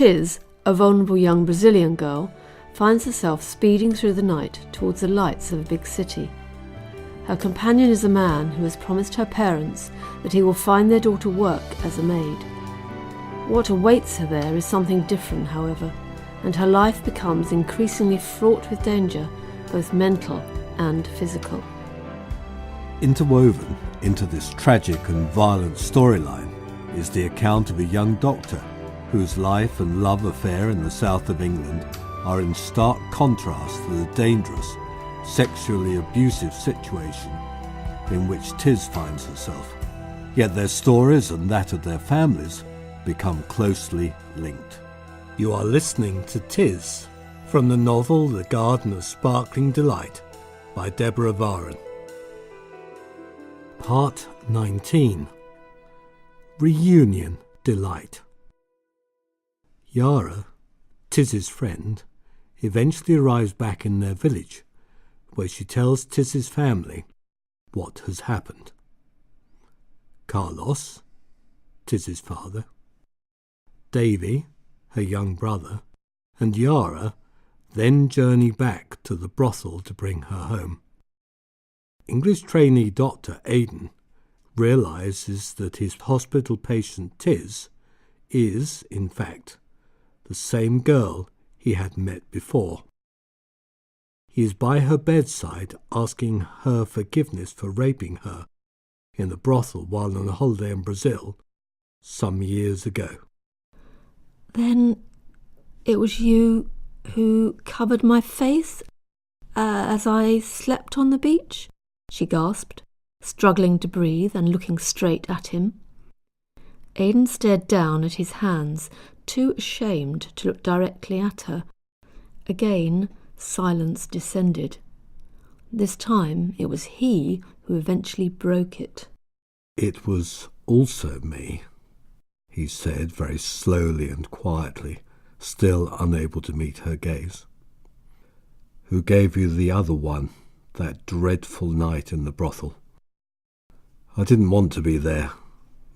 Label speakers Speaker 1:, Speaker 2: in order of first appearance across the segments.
Speaker 1: Tis, a vulnerable young Brazilian girl, finds herself speeding through the night towards the lights of a big city. Her companion is a man who has promised her parents that he will find their daughter work as a maid. What awaits her there is something different, however, and her life becomes increasingly fraught with danger, both mental and physical.
Speaker 2: Interwoven into this tragic and violent storyline is the account of a young doctor whose life and love affair in the south of England are in stark contrast to the dangerous, sexually abusive situation in which Tis finds herself. Yet their stories and that of their families become closely linked. You are listening to Tis from the novel The Garden of Sparkling Delight by Deborah Vaughan. Part 19. Reunion Delight. Yara, Tiz's friend, eventually arrives back in their village, where she tells Tiz's family what has happened. Carlos, Tiz's father, Davi, her young brother, and Yara then journey back to the brothel to bring her home. English trainee doctor Aidan realises that his hospital patient Tis is, in fact, the same girl he had met before. He is by her bedside asking her forgiveness for raping her in the brothel while on a holiday in Brazil some years ago.
Speaker 1: Then it was you who covered my face as I slept on the beach? She gasped, struggling to breathe and looking straight at him. Aidan stared down at his hands, too ashamed to look directly at her. Again, silence descended. This time it was he who eventually broke it.
Speaker 2: "It was also me," he said very slowly and quietly, still unable to meet her gaze. "Who gave you the other one, that dreadful night in the brothel. I didn't want to be there.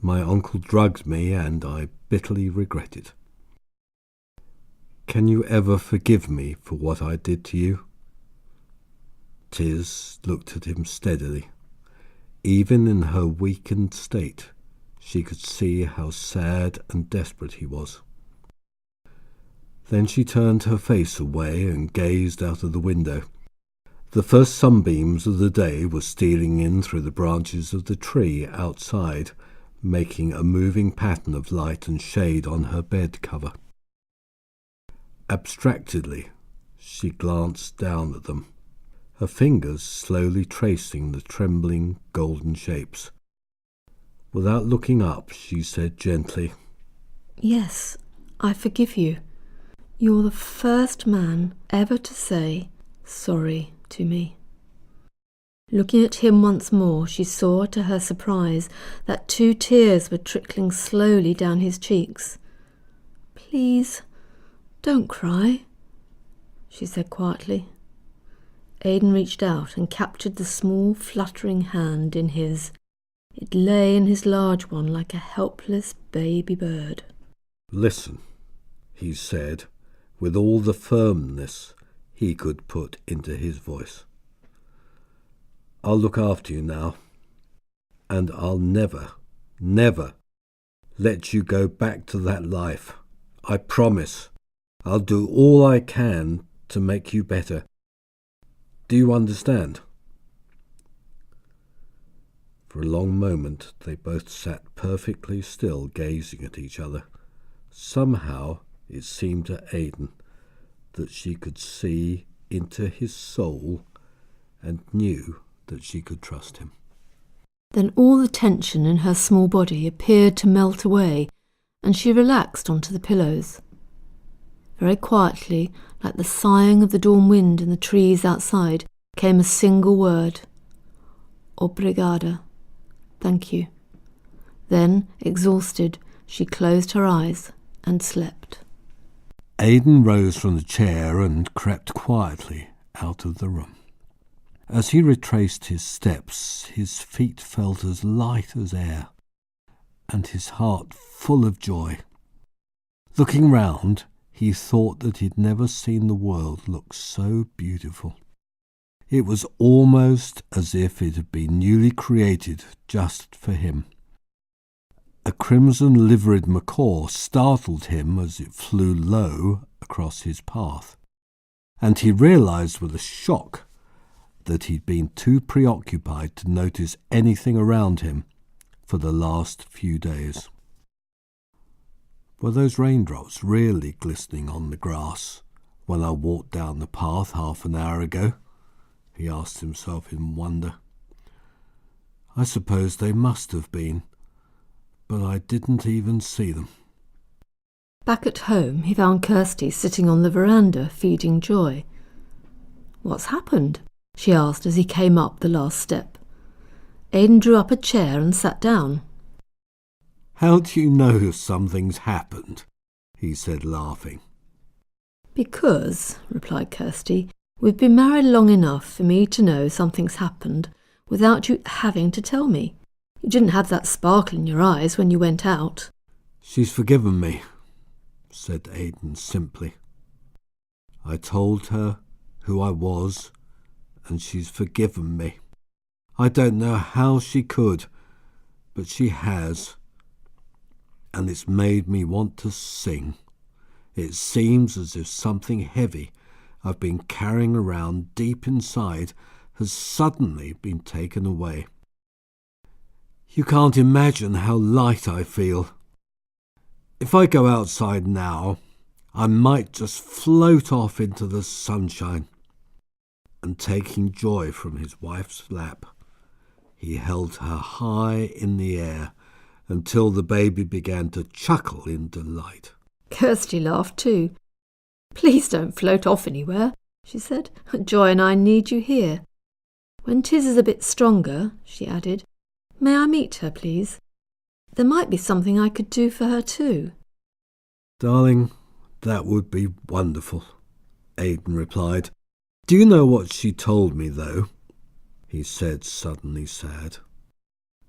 Speaker 2: My uncle drugged me and I bitterly regret it. Can you ever forgive me for what I did to you?" Tis looked at him steadily. Even in her weakened state, she could see how sad and desperate he was. Then she turned her face away and gazed out of the window. The first sunbeams of the day were stealing in through the branches of the tree outside, making a moving pattern of light and shade on her bed cover. Abstractedly, she glanced down at them, her fingers slowly tracing the trembling golden shapes. Without looking up, she said gently,
Speaker 1: "Yes, I forgive you. You're the first man ever to say sorry to me." Looking at him once more, she saw to her surprise that 2 tears were trickling slowly down his cheeks. "Please, don't cry," she said quietly. Aidan reached out and captured the small, fluttering hand in his. It lay in his large one like a helpless baby bird.
Speaker 2: "Listen," he said, with all the firmness he could put into his voice. "I'll look after you now, and I'll never, never let you go back to that life. I promise. I'll do all I can to make you better. Do you understand?" For a long moment they both sat perfectly still, gazing at each other. Somehow it seemed to Aidan that she could see into his soul and knew that she could trust him.
Speaker 1: Then all the tension in her small body appeared to melt away, and she relaxed onto the pillows. Very quietly, like the sighing of the dawn wind in the trees outside, came a single word: "Obrigada. Thank you." Then, exhausted, she closed her eyes and slept.
Speaker 2: Aidan rose from the chair and crept quietly out of the room. As he retraced his steps, his feet felt as light as air, and his heart full of joy. Looking round, he thought that he'd never seen the world look so beautiful. It was almost as if it had been newly created just for him. A crimson-liveried macaw startled him as it flew low across his path, and he realised with a shock that he'd been too preoccupied to notice anything around him for the last few days. Were those raindrops really glistening on the grass when I walked down the path half an hour ago? He asked himself in wonder. I suppose they must have been, but I didn't even see them.
Speaker 1: Back at home, he found Kirsty sitting on the veranda feeding Joy. "What's happened?" she asked as he came up the last step. Aidan drew up a chair and sat down.
Speaker 2: How do you know something's happened? He said, laughing.
Speaker 1: "Because," replied Kirsty, "we've been married long enough for me to know something's happened without you having to tell me. You didn't have that sparkle in your eyes when you went out."
Speaker 2: She's forgiven me, said Aidan simply. I told her who I was, and she's forgiven me. I don't know how she could, but she has, and it's made me want to sing. It seems as if something heavy I've been carrying around deep inside has suddenly been taken away. You can't imagine how light I feel. If I go outside now, I might just float off into the sunshine. And taking Joy from his wife's lap, he held her high in the air until the baby began to chuckle in delight.
Speaker 1: Kirsty laughed too. "Please don't float off anywhere," she said. "Joy and I need you here. When Tis is a bit stronger," she added, "may I meet her, please? There might be something I could do for her too."
Speaker 2: Darling, that would be wonderful, Aidan replied. Do you know what she told me, though? He said, suddenly sad.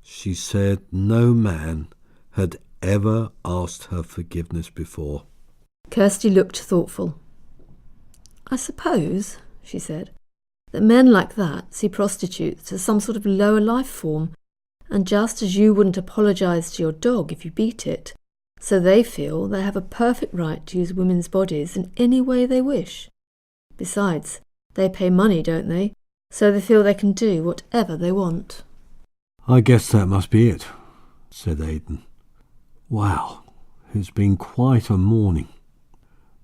Speaker 2: She said no man had ever asked her forgiveness before.
Speaker 1: Kirsty looked thoughtful. "I suppose," she said, "that men like that see prostitutes as some sort of lower life form, and just as you wouldn't apologise to your dog if you beat it, so they feel they have a perfect right to use women's bodies in any way they wish. Besides, they pay money, don't they? So they feel they can do whatever they want."
Speaker 2: I guess that must be it, said Aidan. Wow, it's been quite a morning.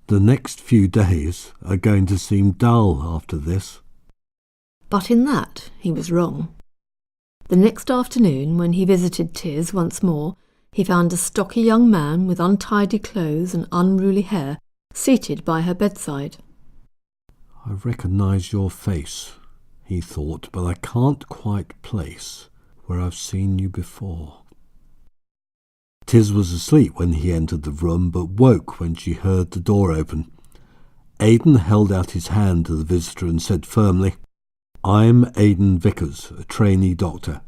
Speaker 2: The next few days are going to seem dull after this.
Speaker 1: But in that he was wrong. The next afternoon, when he visited Tis once more, he found a stocky young man with untidy clothes and unruly hair seated by her bedside.
Speaker 2: I recognise your face, he thought, but I can't quite place where I've seen you before. Tis was asleep when he entered the room, but woke when she heard the door open. Aidan held out his hand to the visitor and said firmly, I'm Aidan Vickers, a trainee doctor.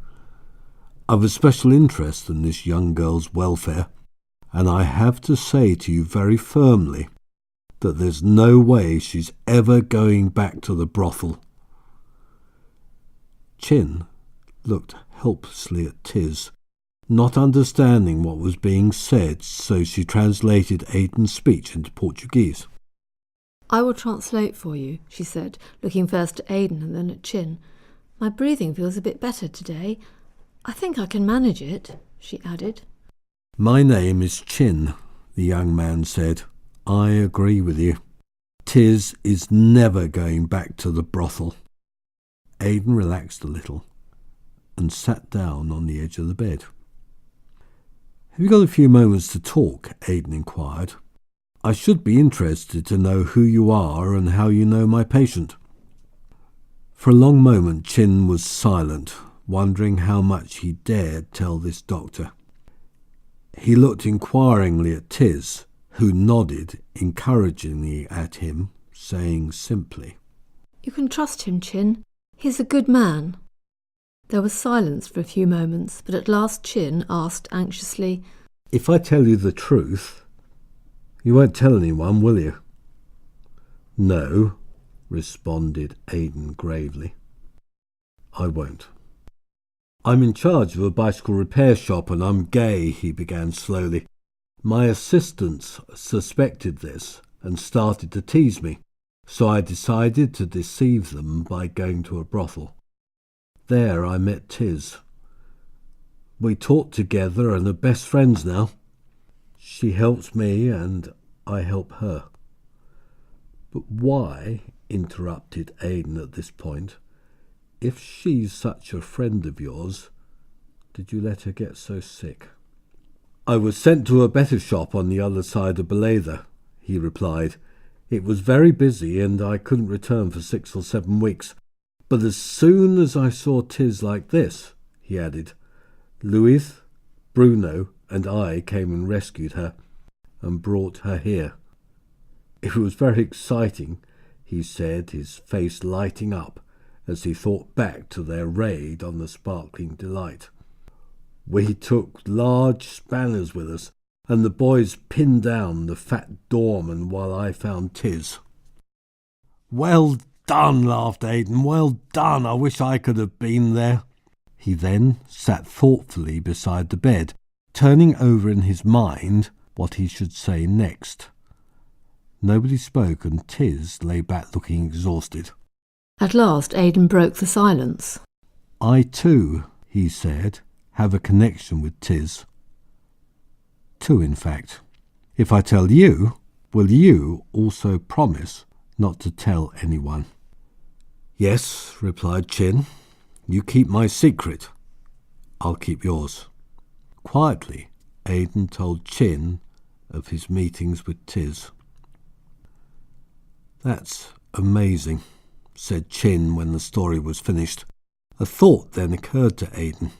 Speaker 2: I've a special interest in this young girl's welfare, and I have to say to you very firmly that there's no way she's ever going back to the brothel. Chin looked helplessly at Tis, not understanding what was being said, so she translated Aidan's speech into Portuguese.
Speaker 1: "I will translate for you," she said, looking first at Aidan and then at Chin. "My breathing feels a bit better today. I think I can manage it," she added.
Speaker 2: My name is Chin, the young man said. I agree with you. Tis is never going back to the brothel. Aidan relaxed a little and sat down on the edge of the bed. Have you got a few moments to talk? Aidan inquired. I should be interested to know who you are and how you know my patient. For a long moment Chin was silent, wondering how much he dared tell this doctor. He looked inquiringly at Tis, who nodded encouragingly at him, saying simply,
Speaker 1: "You can trust him, Chin. He's a good man." There was silence for a few moments, but at last Chin asked anxiously, "If
Speaker 2: I tell you the truth, You won't tell anyone, will you? No, responded Aidan gravely. I won't. I'm in charge of a bicycle repair shop and I'm gay, he began slowly. My assistants suspected this and started to tease me, so I decided to deceive them by going to a brothel. There I met Tis. We talked together and are best friends now. She helps me and I help her. But why, interrupted Aidan at this point, if she's such a friend of yours, did you let her get so sick? I was sent to a better shop on the other side of Beletha, he replied. It was very busy and I couldn't return for 6 or 7 weeks. But as soon as I saw Tis like this, he added, Louis, Bruno and I came and rescued her and brought her here. It was very exciting, he said, his face lighting up as he thought back to their raid on the Sparkling Delight. We took large spanners with us, and the boys pinned down the fat doorman while I found Tis. Well done, laughed Aidan, well done. I wish I could have been there. He then sat thoughtfully beside the bed, turning over in his mind what he should say next. Nobody spoke, and Tis lay back looking exhausted.
Speaker 1: At last Aidan broke the silence.
Speaker 2: I too, he said, have a connection with Tis. 2, in fact. If I tell you, will you also promise not to tell anyone? Yes, replied Chin. You keep my secret. I'll keep yours. Quietly, Aidan told Chin of his meetings with Tis. That's amazing, said Chin when the story was finished. A thought then occurred to Aidan.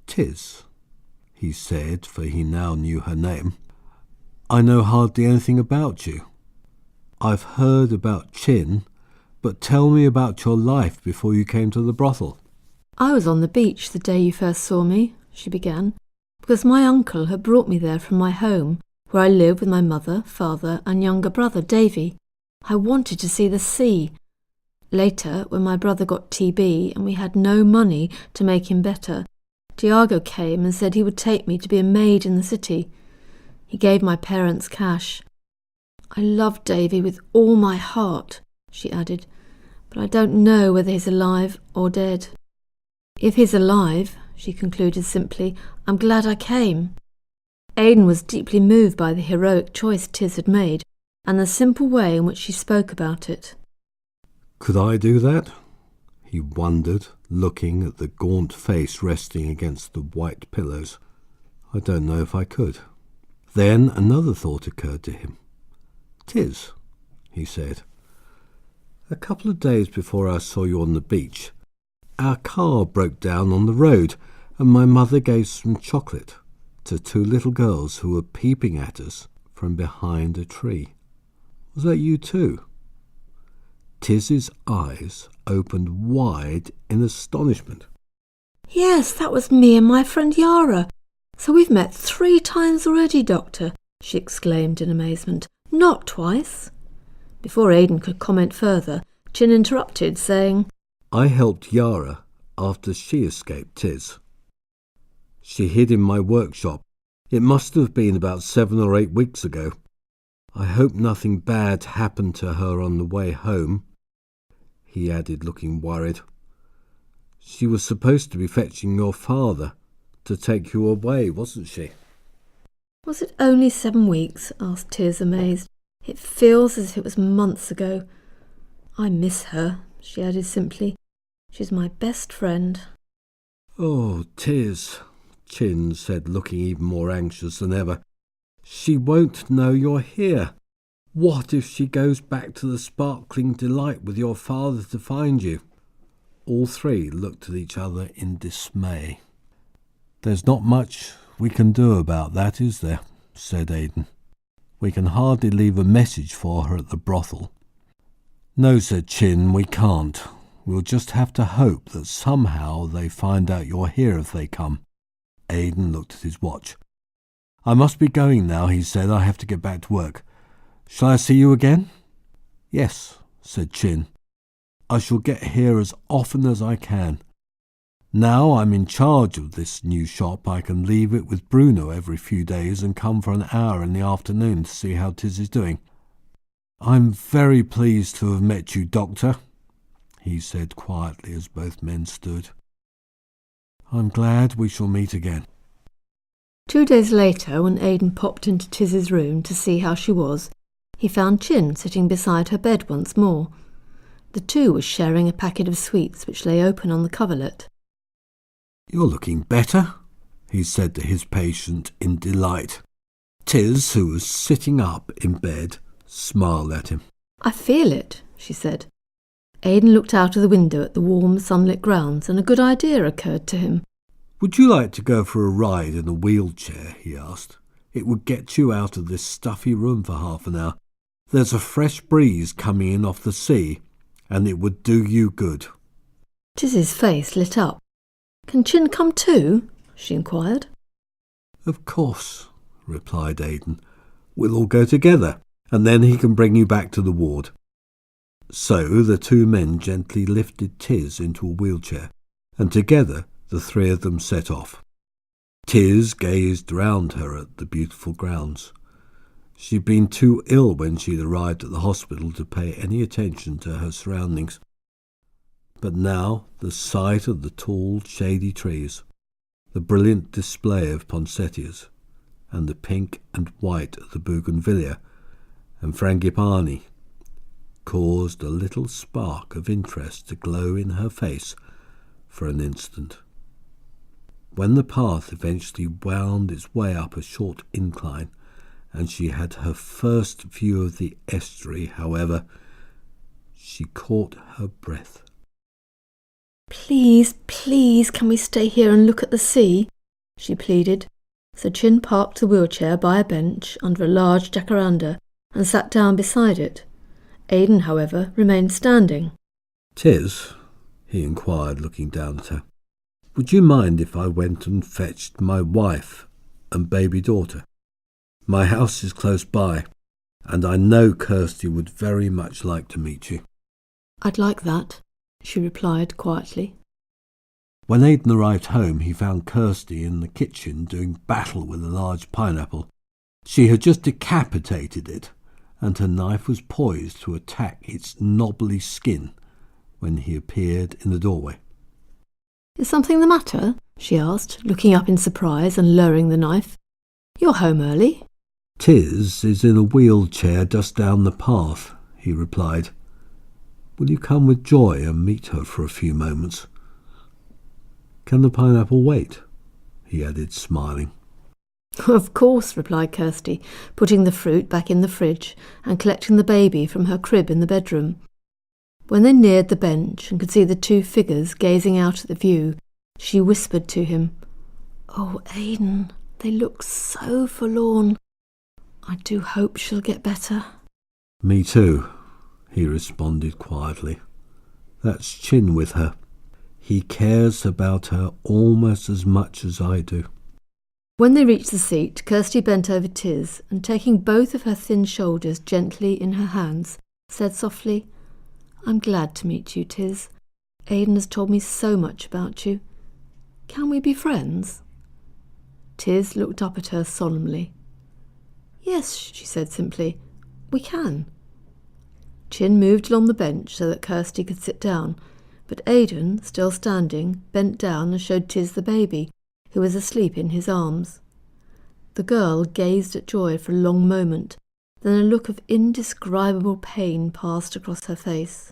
Speaker 2: Tis, he said, for he now knew her name. I know hardly anything about you. I've heard about Chin, but tell me about your life before you came to the brothel.
Speaker 1: I was on the beach the day you first saw me, she began, because my uncle had brought me there from my home, where I live with my mother, father and younger brother, Davi. I wanted to see the sea. Later, when my brother got TB and we had no money to make him better, Tiago came and said he would take me to be a maid in the city. He gave my parents cash. I love Davy with all my heart, she added, but I don't know whether he's alive or dead. If he's alive, she concluded simply, I'm glad I came. Aidan was deeply moved by the heroic choice Tis had made and the simple way in which she spoke about it.
Speaker 2: Could I do that? He wondered, looking at the gaunt face resting against the white pillows. I don't know if I could. Then another thought occurred to him. Tis, he said. A couple of days before I saw you on the beach, our car broke down on the road and my mother gave some chocolate to 2 little girls who were peeping at us from behind a tree. Was that you too? Tiz's eyes opened wide in astonishment.
Speaker 1: Yes, that was me and my friend Yara. So we've met 3 times already, Doctor, she exclaimed in amazement. Not twice. Before Aidan could comment further, Chin interrupted, saying,
Speaker 2: I helped Yara after she escaped Tis. She hid in my workshop. It must have been about 7 or 8 weeks ago. I hope nothing bad happened to her on the way home, he added, looking worried. She was supposed to be fetching your father to take you away, wasn't she?
Speaker 1: Was it only 7 weeks? Asked Tis, amazed. It feels as if it was months ago. I miss her, she added simply. She's my best friend.
Speaker 2: Oh, Tis, Chin said, looking even more anxious than ever. She won't know you're here. What if she goes back to the Sparkling Delight with your father to find you? All 3 looked at each other in dismay. There's not much we can do about that, is there? Said Aidan. We can hardly leave a message for her at the brothel. No, said Chin, we can't. We'll just have to hope that somehow they find out you're here if they come. Aidan looked at his watch. "I must be going now," he said. "I have to get back to work. Shall I see you again?" "Yes," said Chin. "I shall get here as often as I can. Now I'm in charge of this new shop, I can leave it with Bruno every few days and come for an hour in the afternoon to see how Tis is doing." "I'm very pleased to have met you, Doctor," he said quietly as both men stood. "I'm glad we shall meet again."
Speaker 1: 2 days later, when Aidan popped into Tiz's room to see how she was, he found Chin sitting beside her bed once more. The two were sharing a packet of sweets which lay open on the coverlet.
Speaker 2: "You're looking better," he said to his patient in delight. Tis, who was sitting up in bed, smiled at him.
Speaker 1: "I feel it," she said. Aidan looked out of the window at the warm, sunlit grounds, and a good idea occurred to him.
Speaker 2: "Would you like to go for a ride in a wheelchair?" he asked. "It would get you out of this stuffy room for half an hour. There's a fresh breeze coming in off the sea, and it would do you good."
Speaker 1: Tiz's face lit up. "Can Chin come too?" she inquired.
Speaker 2: "Of course," replied Aidan. "We'll all go together, and then he can bring you back to the ward." So the two men gently lifted Tis into a wheelchair, and together the three of them set off. Tis gazed round her at the beautiful grounds. She'd been too ill when she'd arrived at the hospital to pay any attention to her surroundings. But now the sight of the tall, shady trees, the brilliant display of poinsettias, and the pink and white of the bougainvillea and frangipani caused a little spark of interest to glow in her face for an instant. When the path eventually wound its way up a short incline, and she had her first view of the estuary, however, she caught her breath.
Speaker 1: "Please, please, can we stay here and look at the sea?" she pleaded. So Chin parked the wheelchair by a bench under a large jacaranda and sat down beside it. Aidan, however, remained standing.
Speaker 2: "Tis," he inquired, looking down at her, "would you mind if I went and fetched my wife and baby daughter? My house is close by, and I know Kirsty would very much like to meet you."
Speaker 1: "I'd like that," she replied quietly.
Speaker 2: When Aidan arrived home, he found Kirsty in the kitchen doing battle with a large pineapple. She had just decapitated it, and her knife was poised to attack its knobbly skin when he appeared in the doorway.
Speaker 1: "Is something the matter?" she asked, looking up in surprise and lowering the knife. "You're home early."
Speaker 2: "Tis is in a wheelchair just down the path," he replied. "Will you come with Joy and meet her for a few moments? Can the pineapple wait?" he added, smiling.
Speaker 1: "Of course," replied Kirsty, putting the fruit back in the fridge and collecting the baby from her crib in the bedroom. When they neared the bench and could see the two figures gazing out at the view, she whispered to him, "Oh, Aidan, they look so forlorn. I do hope she'll get better."
Speaker 2: "Me too," he responded quietly. "That's Chin with her. He cares about her almost as much as I do."
Speaker 1: When they reached the seat, Kirsty bent over Tis and, taking both of her thin shoulders gently in her hands, said softly, "I'm glad to meet you, Tis. Aidan has told me so much about you. Can we be friends?" Tis looked up at her solemnly. "Yes," she said simply, "we can." Chin moved along the bench so that Kirsty could sit down, but Aidan, still standing, bent down and showed Tis the baby, who was asleep in his arms. The girl gazed at Joy for a long moment, then a look of indescribable pain passed across her face.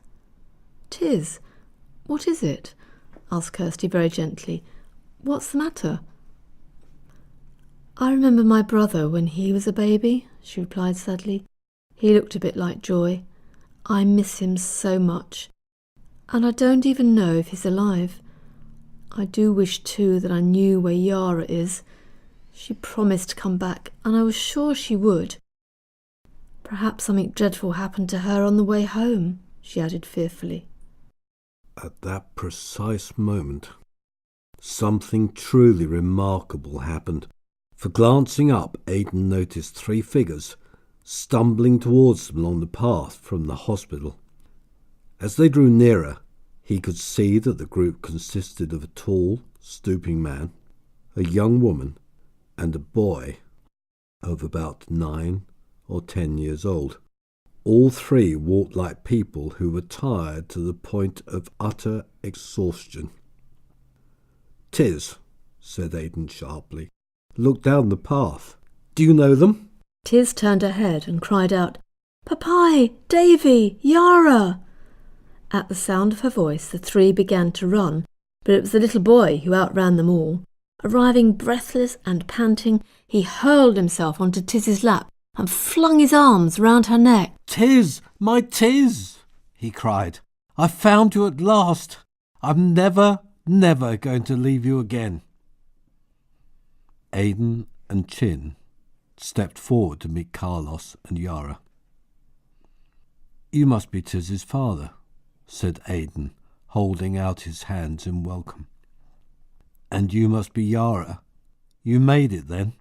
Speaker 1: "Tis, what is it?" asked Kirsty very gently. "What's the matter?" "I remember my brother when he was a baby," she replied sadly. "He looked a bit like Joy. I miss him so much, and I don't even know if he's alive. I do wish too that I knew where Yara is. She promised to come back, and I was sure she would. Perhaps something dreadful happened to her on the way home," she added fearfully.
Speaker 2: At that precise moment, something truly remarkable happened. For glancing up, Aidan noticed 3 figures stumbling towards them along the path from the hospital. As they drew nearer, he could see that the group consisted of a tall, stooping man, a young woman, and a boy of about 9 or 10 years old. All 3 walked like people who were tired to the point of utter exhaustion. "Tis," said Aidan sharply. "Look down the path. Do you know them?"
Speaker 1: Tis turned her head and cried out, "Papai, Davy, Yara!" At the sound of her voice, the 3 began to run, but it was the little boy who outran them all. Arriving breathless and panting, he hurled himself onto Tiz's lap and flung his arms round her neck.
Speaker 2: "Tis, my Tis!" he cried. "I've found you at last. I'm never going to leave you again." Aidan and Chin stepped forward to meet Carlos and Yara. "You must be Tiz's father," said Aidan, holding out his hands in welcome. "And you must be Yara. You made it, then?"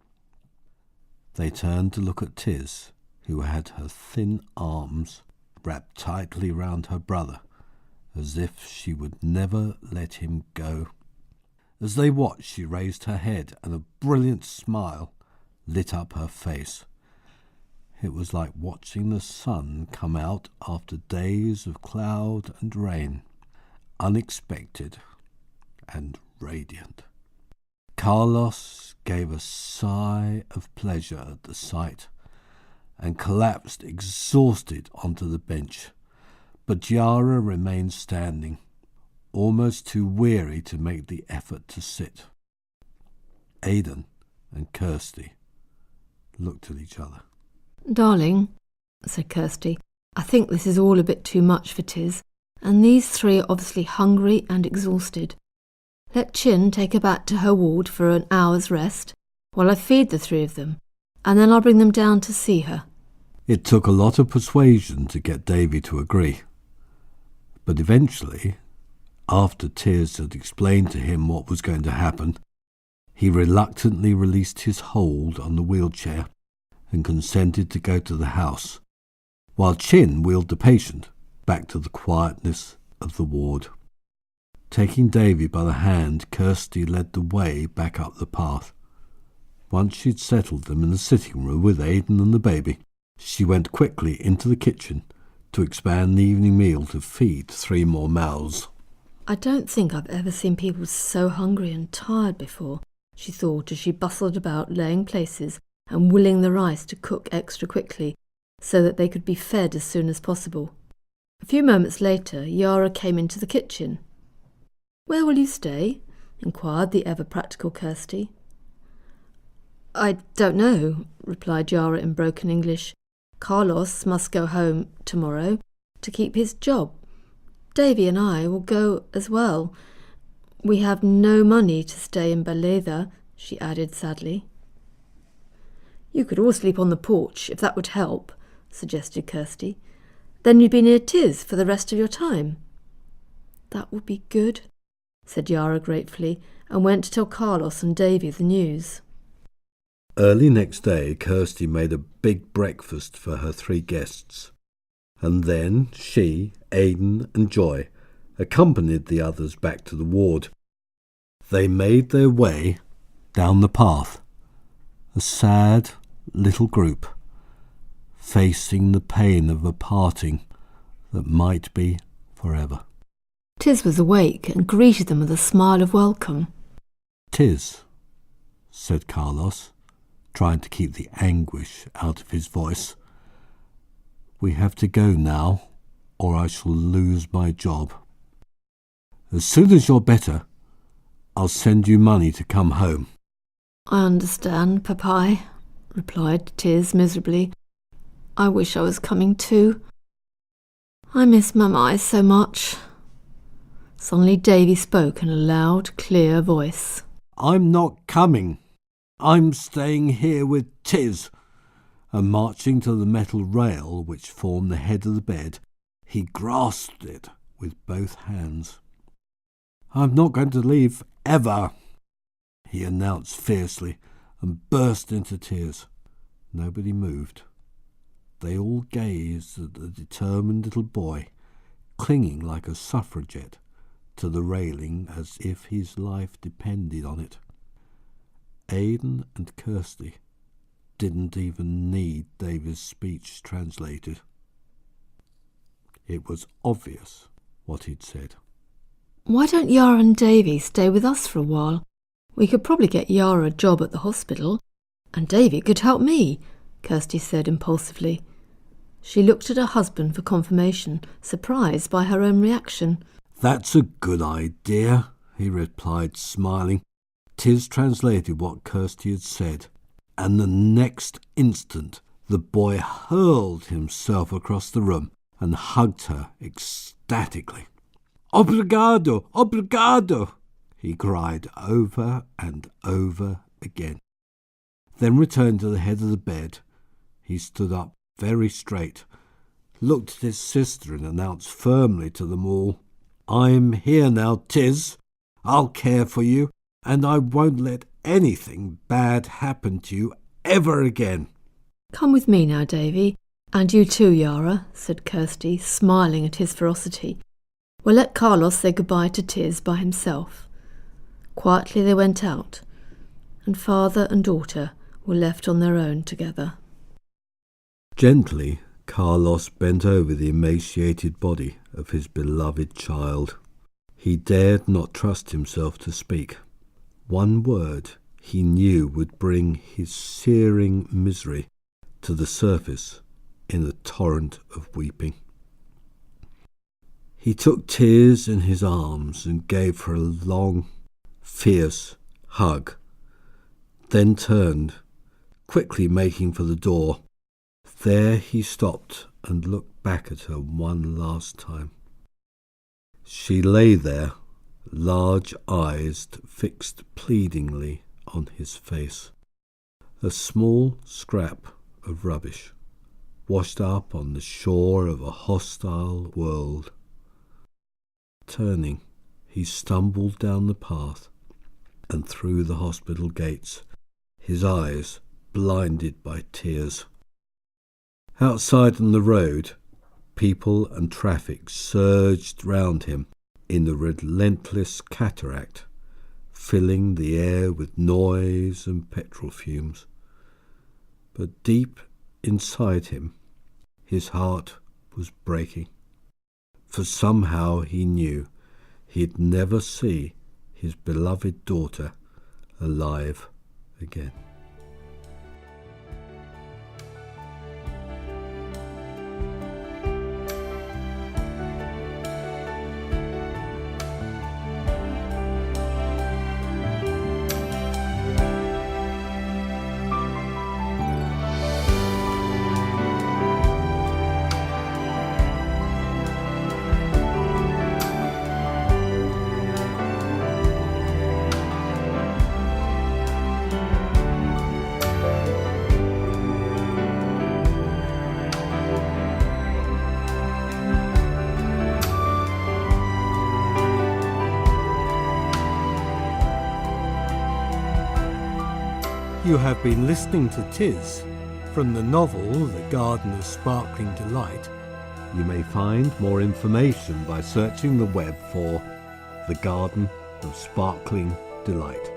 Speaker 2: They turned to look at Tis, who had her thin arms wrapped tightly round her brother, as if she would never let him go. As they watched, she raised her head, and a brilliant smile lit up her face. It was like watching the sun come out after days of cloud and rain, unexpected and radiant. Carlos gave a sigh of pleasure at the sight and collapsed exhausted onto the bench, but Yara remained standing, almost too weary to make the effort to sit. Aidan and Kirsty looked at each other.
Speaker 1: "Darling," said Kirsty, "I think this is all a bit too much for Tiz, and these 3 are obviously hungry and exhausted. Let Chin take her back to her ward for an hour's rest, while I feed the 3 of them, and then I'll bring them down to see her."
Speaker 2: It took a lot of persuasion to get Davy to agree, but eventually, after Tiz had explained to him what was going to happen, he reluctantly released his hold on the wheelchair and consented to go to the house, while Chin wheeled the patient back to the quietness of the ward. Taking Davy by the hand, Kirsty led the way back up the path. Once she'd settled them in the sitting room with Aidan and the baby, she went quickly into the kitchen to expand the evening meal to feed 3 more mouths.
Speaker 1: "I don't think I've ever seen people so hungry and tired before," she thought as she bustled about laying places and willing the rice to cook extra quickly so that they could be fed as soon as possible. A few moments later, Yara came into the kitchen. "Where will you stay?" inquired the ever-practical Kirsty. "I don't know," replied Yara in broken English. "Carlos must go home tomorrow to keep his job. Davy and I will go as well. We have no money to stay in Baleda," she added sadly. "You could all sleep on the porch, if that would help," suggested Kirsty. "Then you'd be near Tis for the rest of your time." "That would be good," said Yara gratefully, and went to tell Carlos and Davy the news.
Speaker 2: Early next day, Kirsty made a big breakfast for her 3 guests, and then she, Aidan and Joy accompanied the others back to the ward. They made their way down the path, a sad little group, facing the pain of a parting that might be forever.
Speaker 1: Tis was awake and greeted them with a smile of welcome.
Speaker 2: "Tis," said Carlos, trying to keep the anguish out of his voice. "We have to go now, or I shall lose my job. As soon as you're better, I'll send you money to come home."
Speaker 1: "I understand, Papai," replied Tis miserably. "I wish I was coming too. I miss Mamai so much." Suddenly Davy spoke in a loud, clear voice.
Speaker 2: "I'm not coming. I'm staying here with Tis." And marching to the metal rail which formed the head of the bed, he grasped it with both hands. "I'm not going to leave ever," he announced fiercely, and burst into tears. Nobody moved. They all gazed at the determined little boy, clinging like a suffragette to the railing as if his life depended on it. Aidan and Kirsty didn't even need David's speech translated. It was obvious what he'd said.
Speaker 1: Why don't Yara and Davy stay with us for a while? We could probably get Yara a job at the hospital, and Davy could help me, Kirsty said impulsively. She looked at her husband for confirmation, surprised by her own reaction.
Speaker 2: "That's a good idea," he replied, smiling. Tis translated what Kirsty had said, and the next instant the boy hurled himself across the room and hugged her ecstatically. "Obrigado! Obrigado!" he cried over and over again. Then returned to the head of the bed. He stood up very straight, looked at his sister and announced firmly to them all, "I'm here now, Tis. I'll care for you, and I won't let anything bad happen to you ever again."
Speaker 1: "Come with me now, Davy, and you too, Yara," said Kirsty, smiling at his ferocity. "We'll let Carlos say goodbye to Tis by himself." Quietly they went out, and father and daughter were left on their own together.
Speaker 2: Gently, Carlos bent over the emaciated body of his beloved child. He dared not trust himself to speak. One word he knew would bring his searing misery to the surface in a torrent of weeping. He took Tis in his arms and gave her a long, fierce hug, then turned, quickly making for the door. There he stopped and looked back at her one last time. She lay there, large eyes fixed pleadingly on his face. A small scrap of rubbish, washed up on the shore of a hostile world. Turning, he stumbled down the path and through the hospital gates, his eyes blinded by tears. Outside on the road, people and traffic surged round him in the relentless cataract, filling the air with noise and petrol fumes. But deep inside him, his heart was breaking, for somehow he knew he'd never see his beloved daughter alive again. You have been listening to Tis from the novel The Garden of Sparkling Delight. You may find more information by searching the web for The Garden of Sparkling Delight.